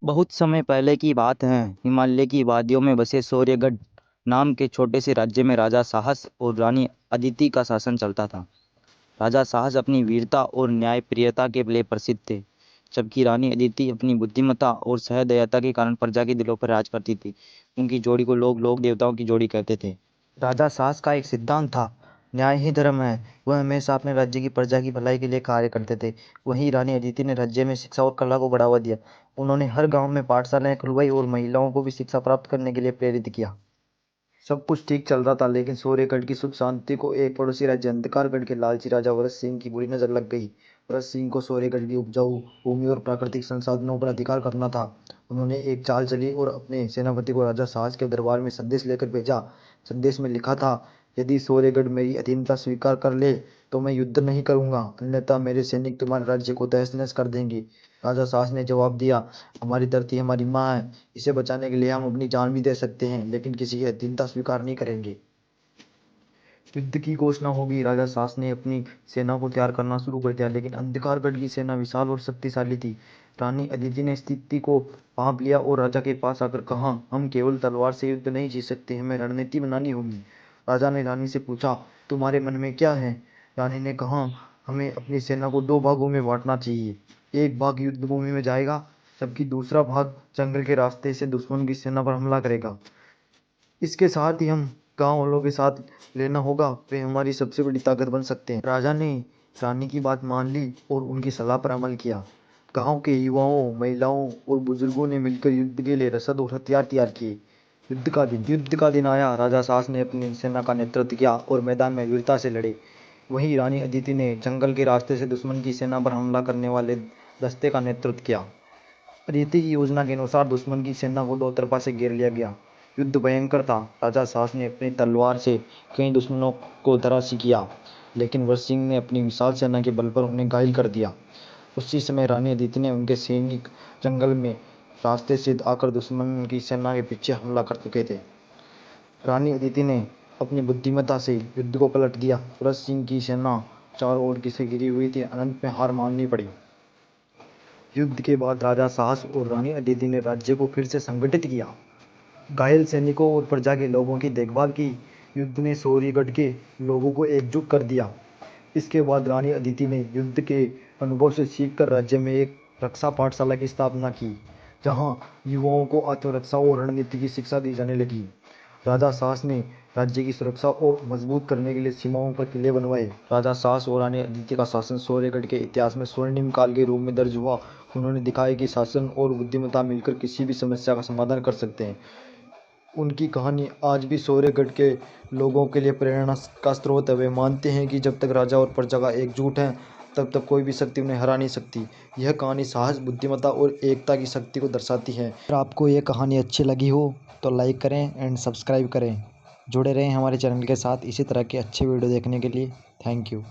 बहुत समय पहले की बात है। हिमालय की वादियों में बसे सूर्यगढ़ नाम के छोटे से राज्य में राजा साहस और रानी अदिति का शासन चलता था। राजा साहस अपनी वीरता और न्यायप्रियता के लिए प्रसिद्ध थे, जबकि रानी अदिति अपनी बुद्धिमत्ता और सहदयता के कारण प्रजा के दिलों पर राज करती थी। उनकी जोड़ी को लोग लोक देवताओं की जोड़ी कहते थे। राजा साहस का एक सिद्धांत था, न्याय ही धर्म है। वह हमेशा अपने राज्य की प्रजा की भलाई के लिए कार्य करते थे। वहीं रानी अदिति ने राज्य में शिक्षा और कला को बढ़ावा दिया। उन्होंने हर गांव में पाठशालाएं खुलवाई और महिलाओं को भी शिक्षा प्राप्त करने के लिए प्रेरित किया। सब कुछ ठीक चल रहा था, लेकिन सूर्यगढ़ की सुख शांति को एक पड़ोसी राज्य अंधकारगढ़ के लालची राजा भरत सिंह की बुरी नजर लग गई। भरत सिंह को सूर्यगढ़ की उपजाऊ भूमि और प्राकृतिक संसाधनों पर अधिकार करना था। उन्होंने एक चाल चली और अपने सेनापति को राजा साहस के दरबार में संदेश लेकर भेजा। संदेश में लिखा था, यदि सूर्यगढ़ मेरी अधीनता स्वीकार कर ले तो मैं युद्ध नहीं करूंगा, अन्यथा मेरे सैनिक तुम्हारे राज्य को तहस नहस कर देंगे। राजा साहस ने जवाब दिया, हमारी धरती हमारी माँ है, इसे बचाने के लिए हम अपनी जान भी दे सकते हैं, लेकिन किसी की अधीनता स्वीकार नहीं करेंगे। युद्ध की घोषणा होगी। राजा साहस ने अपनी सेना को तैयार करना शुरू कर दिया, लेकिन अंधकारगढ़ की सेना विशाल और शक्तिशाली थी। रानी अदिति ने स्थिति को भांप लिया और राजा के पास आकर कहा, हम केवल तलवार से युद्ध नहीं जीत सकते, हमें रणनीति बनानी होगी। राजा ने रानी से पूछा, तुम्हारे मन में क्या है? रानी ने कहा, हमें अपनी सेना को दो भागों में बांटना चाहिए। एक भाग युद्ध भूमि में जाएगा, जबकि दूसरा भाग जंगल के रास्ते से दुश्मन की सेना पर हमला करेगा। इसके साथ ही हम गांव वालों के साथ लेना होगा, वे हमारी सबसे बड़ी ताकत बन सकते हैं। राजा ने रानी की बात मान ली और उनकी सलाह पर अमल किया। गांव के युवाओं, महिलाओं और बुजुर्गों ने मिलकर युद्ध के लिए रसद और हथियार तैयार किए। युद्ध का दिन आया। राजा साहस ने अपनी सेना का नेतृत्व किया और मैदान में वीरता से लड़े। वहीं रानी अदिति ने जंगल के रास्ते से दुश्मन की सेना पर हमला करने वाले दस्ते का नेतृत्व किया। अदिति की योजना के अनुसार दुश्मन की सेना को दो तरफा से घेर लिया गया। युद्ध भयंकर था। राजा साहस ने अपनी तलवार से कई दुश्मनों को धराशायी किया, लेकिन वर सिंह ने अपनी विशाल सेना के बल पर उन्हें घायल कर दिया। उसी समय रानी अदिति ने उनके सैनिक जंगल में रास्ते से आकर दुश्मन की सेना के पीछे हमला कर चुके थे। रानी अदिति ने अपनी बुद्धिमत्ता से युद्ध को पलट दिया। भरत सिंह की सेना चारों ओर से घिरी हुई थी, अंत में हार माननी पड़ी। युद्ध के बाद राजा साहस और रानी अदिति ने राज्य को फिर से संगठित किया। घायल सैनिकों और प्रजा के लोगों की देखभाल की। युद्ध ने सूर्यगढ़ के लोगों को एकजुट कर दिया। इसके बाद रानी अदिति ने युद्ध के अनुभव से सीखकर राज्य में एक रक्षा पाठशाला की स्थापना की, जहां युवाओं को आत्मरक्षा और रणनीति की शिक्षा दी जाने लगी। राजा साहस ने राज्य की सुरक्षा और मजबूत करने के लिए सीमाओं पर किले बनवाए। राजा साहस और रानी अदिति का शासन सूर्यगढ़ के इतिहास में स्वर्णिम काल के रूप में दर्ज हुआ। उन्होंने दिखाया कि शासन और बुद्धिमत्ता मिलकर किसी भी समस्या का समाधान कर सकते हैं। उनकी कहानी आज भी सूर्यगढ़ के लोगों के लिए प्रेरणा का स्रोत है। वे मानते हैं कि जब तक राजा और प्रजा का एकजुट है, तब तक कोई भी शक्ति उन्हें हरा नहीं सकती। यह कहानी साहस, बुद्धिमत्ता और एकता की शक्ति को दर्शाती है। अगर आपको यह कहानी अच्छी लगी हो तो लाइक करें एंड सब्सक्राइब करें। जुड़े रहें हमारे चैनल के साथ इसी तरह के अच्छे वीडियो देखने के लिए। Thank you.